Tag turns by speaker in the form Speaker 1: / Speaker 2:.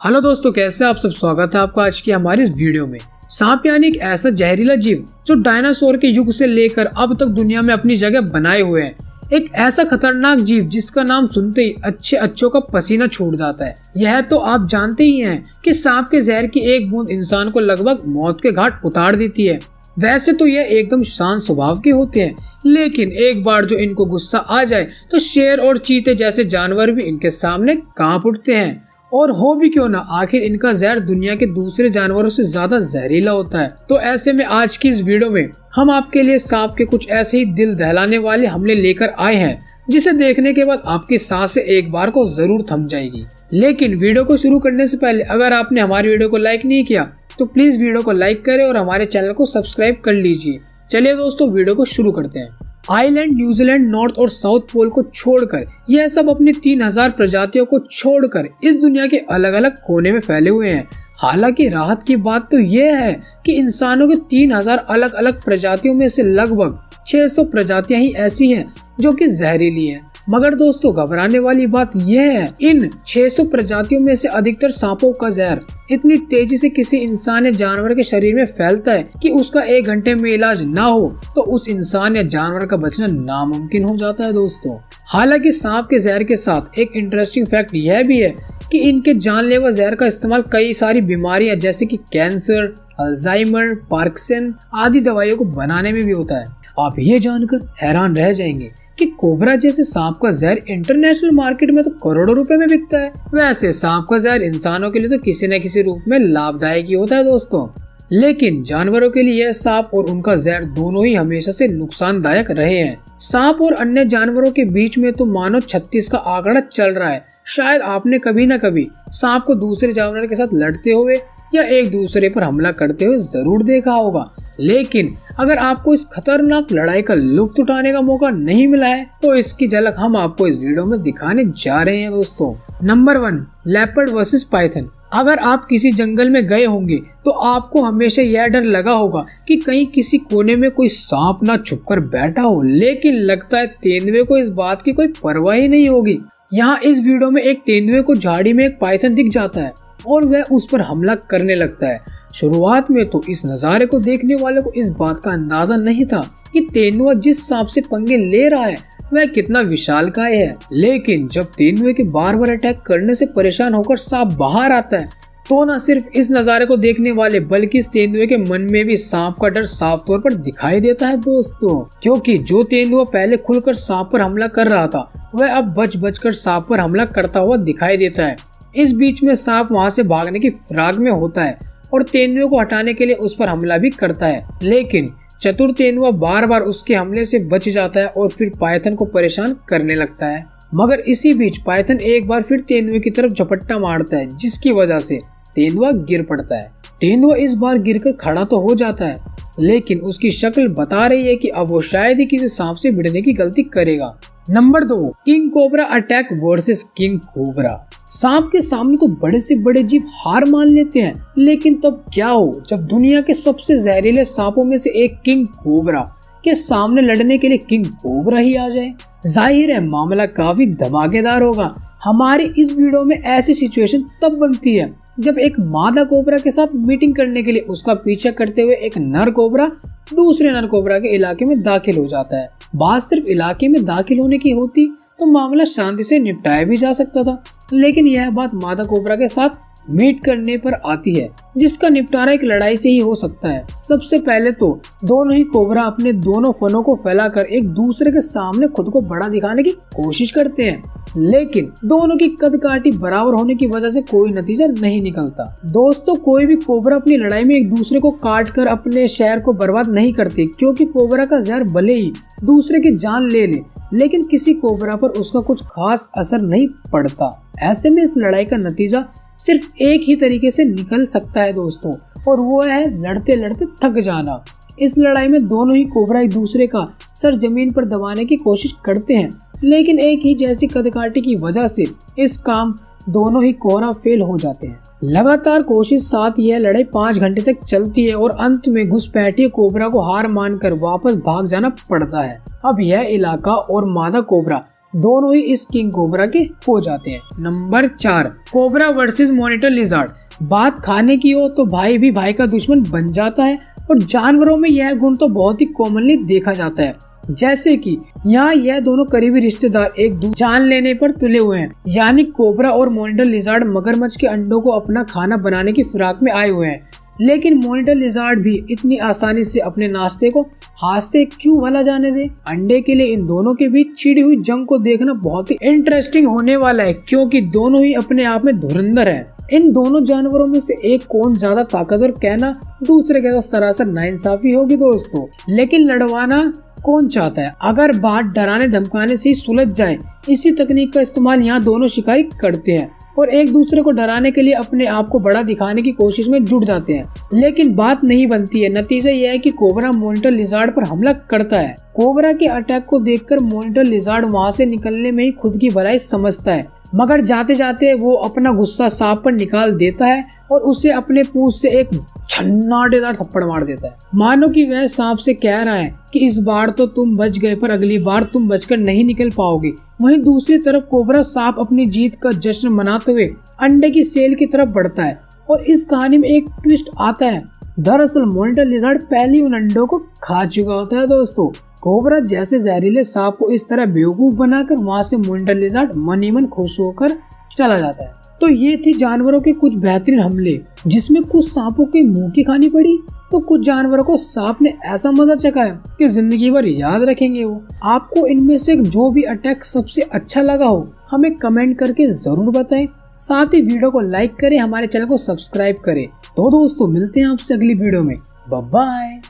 Speaker 1: Hello दोस्तों, कैसे आप सब। स्वागत है आपका आज की हमारी इस वीडियो में। सांप यानी एक ऐसा जहरीला जीव जो डायनासोर के युग से लेकर अब तक दुनिया में अपनी जगह बनाए हुए है। एक ऐसा खतरनाक जीव जिसका नाम सुनते ही अच्छों का पसीना छूट जाता है। यह तो आप जानते ही हैं कि सांप के जहर की एक बूंद इंसान को लगभग मौत के घाट उतार देती है। वैसे तो यह एकदम शांत स्वभाव के होते हैं, लेकिन एक बार जो इनको गुस्सा आ जाए तो शेर और चीते जैसे जानवर भी इनके सामने कांप उठते हैं। और हो भी क्यों ना, आखिर इनका जहर दुनिया के दूसरे जानवरों से ज्यादा जहरीला होता है। तो ऐसे में आज की इस वीडियो में हम आपके लिए सांप के कुछ ऐसे ही दिल दहलाने वाले हमले लेकर आए हैं, जिसे देखने के बाद आपकी सांसें एक बार को जरूर थम जाएगी। लेकिन वीडियो को शुरू करने से पहले अगर आपने हमारी वीडियो को लाइक नहीं किया तो प्लीज वीडियो को लाइक करें और हमारे चैनल को सब्सक्राइब कर लीजिए। चलिए दोस्तों, वीडियो को शुरू करते हैं। आइलैंड, न्यूजीलैंड, नॉर्थ और साउथ पोल को छोड़कर यह सब अपनी 3000 प्रजातियों को छोड़कर इस दुनिया के अलग अलग कोने में फैले हुए हैं। हालांकि राहत की बात तो यह है कि इंसानों के 3000 अलग अलग प्रजातियों में से लगभग 600 प्रजातियां ही ऐसी हैं जो कि जहरीली हैं। मगर दोस्तों, घबराने वाली बात यह है, इन 600 प्रजातियों में से अधिकतर सांपों का जहर इतनी तेजी से किसी इंसान या जानवर के शरीर में फैलता है कि उसका 1 घंटे में इलाज ना हो तो उस इंसान या जानवर का बचना नामुमकिन हो जाता है दोस्तों। हालांकि सांप के जहर के साथ एक इंटरेस्टिंग फैक्ट यह भी है कि इनके जानलेवा जहर का इस्तेमाल कई सारी बीमारियां जैसे कि कैंसर, अल्जाइमर, पार्किंसन आदि दवाइयों को बनाने में भी होता है। आप ये जानकर हैरान रह जाएंगे कि कोबरा जैसे सांप का जहर इंटरनेशनल मार्केट में तो करोड़ों रुपए में बिकता है। वैसे सांप का जहर इंसानों के लिए तो किसी न किसी रूप में लाभदायक ही होता है दोस्तों, लेकिन जानवरों के लिए यह सांप और उनका जहर दोनों ही हमेशा से नुकसानदायक रहे हैं। सांप और अन्य जानवरों के बीच में तो मानो 36 का आंकड़ा चल रहा है। शायद आपने कभी न कभी सांप को दूसरे जानवर के साथ लड़ते हुए या एक दूसरे पर हमला करते हुए जरूर देखा होगा, लेकिन अगर आपको इस खतरनाक लड़ाई का लुत्फ उठाने का मौका नहीं मिला है तो इसकी झलक हम आपको इस वीडियो में दिखाने जा रहे हैं दोस्तों। Number 1, leopard versus Python. अगर आप किसी जंगल में गए होंगे तो आपको हमेशा यह डर लगा होगा कि कहीं किसी कोने में कोई सांप ना छुपकर बैठा हो, लेकिन लगता है तेंदुए को इस बात की कोई परवाह ही नहीं होगी। यहाँ इस वीडियो में एक तेंदुए को झाड़ी में एक पाइथन दिख जाता है और वह उस पर हमला करने लगता है। शुरुआत में तो इस नज़ारे को देखने वाले को इस बात का अंदाजा नहीं था कि तेंदुआ जिस सांप से पंगे ले रहा है वह कितना विशालकाय है, लेकिन जब तेंदुए के बार बार अटैक करने से परेशान होकर सांप बाहर आता है तो न सिर्फ इस नज़ारे को देखने वाले बल्कि इस तेंदुए के मन में भी सांप का डर साफ तौर पर दिखाई देता है दोस्तों, क्योंकि जो तेंदुआ पहले खुलकर सांप पर हमला कर रहा था वह अब बच कर सांप पर हमला करता हुआ दिखाई देता है। इस बीच में सांप वहां से भागने की फिराक में होता है और तेंदुए को हटाने के लिए उस पर हमला भी करता है, लेकिन चतुर तेंदुआ बार बार उसके हमले से बच जाता है और फिर पाइथन को परेशान करने लगता है। मगर इसी बीच पाइथन एक बार फिर तेंदुए की तरफ झपट्टा मारता है, जिसकी वजह से तेंदुआ गिर पड़ता है। तेंदुआ इस बार गिरकर खड़ा तो हो जाता है, लेकिन उसकी शक्ल बता रही है कि अब वो शायद ही किसी सांप से भिड़ने की गलती करेगा। Number 2, king cobra attack versus king cobra. सांप के सामने तो बड़े से बड़े जीव हार मान लेते हैं, लेकिन तब क्या हो जब दुनिया के सबसे जहरीले सांपों में से एक किंग कोबरा के सामने लड़ने के लिए किंग कोबरा ही आ जाए। जाहिर है मामला काफी धमाकेदार होगा। हमारी इस वीडियो में ऐसी सिचुएशन तब बनती है जब एक मादा कोबरा के साथ मीटिंग करने के लिए उसका पीछा करते हुए एक नर कोबरा दूसरे नर कोबरा के इलाके में दाखिल हो जाता है। बात सिर्फ इलाके में दाखिल होने की होती तो मामला शांति से निपटाया भी जा सकता था, लेकिन यह बात मादा कोबरा के साथ मीट करने पर आती है, जिसका निपटारा एक लड़ाई से ही हो सकता है। सबसे पहले तो दोनों ही कोबरा अपने दोनों फनों को फैलाकर एक दूसरे के सामने खुद को बड़ा दिखाने की कोशिश करते हैं, लेकिन दोनों की कद काठी बराबर होने की वजह से कोई नतीजा नहीं निकलता। दोस्तों, कोई भी कोबरा अपनी लड़ाई में एक दूसरे को काट कर अपने शहर को बर्बाद नहीं करते, क्योंकि कोबरा का जहर भले ही दूसरे की जान ले ले, लेकिन किसी कोबरा पर उसका कुछ खास असर नहीं पड़ता। ऐसे में इस लड़ाई का नतीजा सिर्फ एक ही तरीके से निकल सकता है दोस्तों, और वो है लड़ते लड़ते थक जाना। इस लड़ाई में दोनों ही कोबरा एक दूसरे का सर जमीन पर दबाने की कोशिश करते हैं, लेकिन एक ही जैसी कदकाठी की वजह से इस काम दोनों ही कोबरा फेल हो जाते हैं। लगातार कोशिश साथ यह लड़ाई 5 घंटे तक चलती है और अंत में घुसपैठिए कोबरा को हार मानकर वापस भाग जाना पड़ता है। अब यह इलाका और मादा कोबरा दोनों ही इस किंग कोबरा के हो जाते हैं। Number 4, cobra versus monitor lizard. बात खाने की हो तो भाई भी भाई का दुश्मन बन जाता है और जानवरों में यह गुण तो बहुत ही कॉमनली देखा जाता है। जैसे कि यहाँ यह दोनों करीबी रिश्तेदार एक दूसरे जान लेने पर तुले हुए हैं, यानी कोबरा और मॉनिटर लिजार्ड मगरमच्छ के अंडों को अपना खाना बनाने की फिराक में आए हुए हैं। लेकिन मॉनिटर लिजार्ड भी इतनी आसानी से अपने नाश्ते को हाथ से क्यों भला जाने दे। अंडे के लिए इन दोनों के बीच छिड़ी हुई जंग को देखना बहुत ही इंटरेस्टिंग होने वाला है, क्योंकि दोनों ही अपने आप में धुरंधर है। इन दोनों जानवरों में से एक कौन ज्यादा ताकतवर कहना दूसरे के साथ सरासर नाइंसाफी होगी दोस्तों, लेकिन लड़वाना कौन चाहता है। अगर बात डराने धमकाने से ही सुलझ जाए, इसी तकनीक का इस्तेमाल यहाँ दोनों शिकारी करते हैं और एक दूसरे को डराने के लिए अपने आप को बड़ा दिखाने की कोशिश में जुट जाते हैं। लेकिन बात नहीं बनती है। नतीजा यह है कि कोबरा मॉनिटर लिजार्ड पर हमला करता है। कोबरा के अटैक को देखकर मॉनिटर लिजार्ड वहाँ से निकलने में ही खुद की भलाई समझता है, मगर जाते जाते वो अपना गुस्सा सांप पर निकाल देता है और उसे अपने पूंछ से एक छन्नाटेदार थप्पड़ मार देता है, मानो कि वह सांप से कह रहा है कि इस बार तो तुम बच गए, पर अगली बार तुम बचकर नहीं निकल पाओगे। वहीं दूसरी तरफ कोबरा सांप अपनी जीत का जश्न मनाते हुए अंडे की सेल की तरफ बढ़ता है और इस कहानी में एक ट्विस्ट आता है। दरअसल मॉनिटर लिजार्ड पहले उन अंडों को खा चुका होता है दोस्तों। कोबरा जैसे जहरीले सांप को इस तरह बेवकूफ बनाकर वहाँ से मॉनिटर लिजार्ड मन ही मन खुश होकर चला जाता है। तो ये थी जानवरों के कुछ बेहतरीन हमले, जिसमें कुछ सांपों के मुंह की खानी पड़ी तो कुछ जानवरों को सांप ने ऐसा मजा चखाया कि जिंदगी भर याद रखेंगे वो। आपको इनमें से जो भी अटैक सबसे अच्छा लगा हो हमें कमेंट करके जरूर बताएं। साथ ही वीडियो को लाइक करें, हमारे चैनल को सब्सक्राइब करें। तो दोस्तों मिलते हैं आपसे अगली वीडियो में। Bye bye.